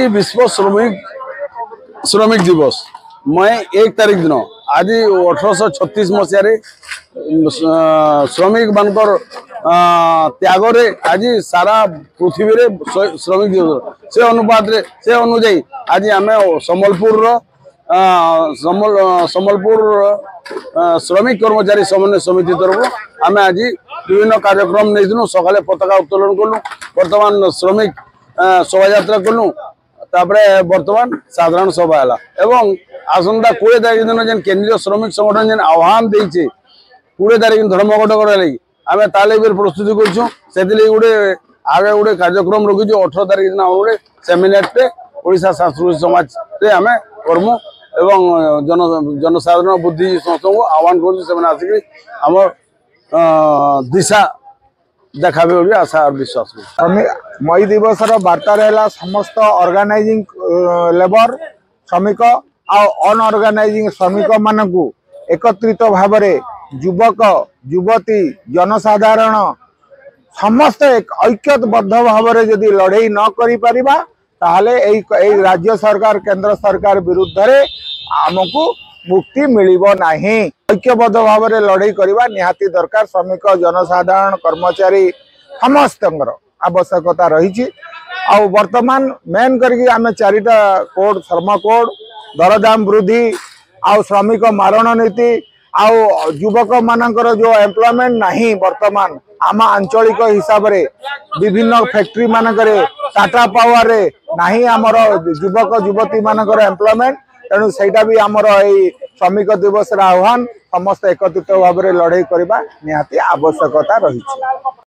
विश्व श्रमिक दिवस। मैं 1 तारीख दिन आज 1836 मसीह श्रमिक मानकर त्यागरे आज सारा पृथ्वी रे श्रमिक दिवस से अनुपात से अनुजाई आज आम सम्बलपुर सम्बलपुर श्रमिक कर्मचारी समन्वय समिति तरफ आम आज विभिन्न कार्यक्रम नहीं सकाले पताका उत्तोलन कलु बर्तमान श्रमिक शोभा यात्रा कलु बर्तमान साधारण सभा है एवं आसंता 20 तारीख दिन जेन केंद्रीय श्रमिक संगठन जेन आह्वान देचे 20 तारीख धर्मघट कर लगी आम ताले प्रस्तुति कर गोटे आगे गोटे कार्यक्रम रखी 18 तारीख दिन गोटे सेमिनार टे ओडिशा सांस्कृतिक समाज रे आम करमु एवं जनसाधारण बुद्धि समस्त को आह्वान कर दिशा देखा भी आशा और विश्वास मई दिवस वार्ता रहा समस्त ऑर्गेनाइजिंग लेबर श्रमिक अनऑर्गेनाइजिंग श्रमिक मानू एकत्रित भाव युवक युवती जनसाधारण समस्त ऐक्यबद्ध भाव जदि लड़े न करिपरिबा ताहले राज्य सरकार केंद्र सरकार विरुद्ध रे आमको मुक्ति मिलिबो नाही। ऐक्यबद्ध भाव लड़े करवा निहाती दरकार। श्रमिक जनसाधारण कर्मचारी समस्त आवश्यकता रही वर्तमान मेन करके आम 4टा कोड श्रम कोड दरदाम वृद्धि आउ श्रमिक मारण नीति आउ युवक मानकर जो एम्प्लॉयमेंट नहीं वर्तमान आम आंचलिक हिसाब रे विभिन्न फैक्ट्री मानकरे टाटा पावर रे नहीं आमर युवक युवती मानकर एम्प्लॉयमेंट तेणु सेटा भी आमर श्रमिक दिवस आह्वान समस्त एकत्रित भाव लड़ाई करने निहाती आवश्यकता रही।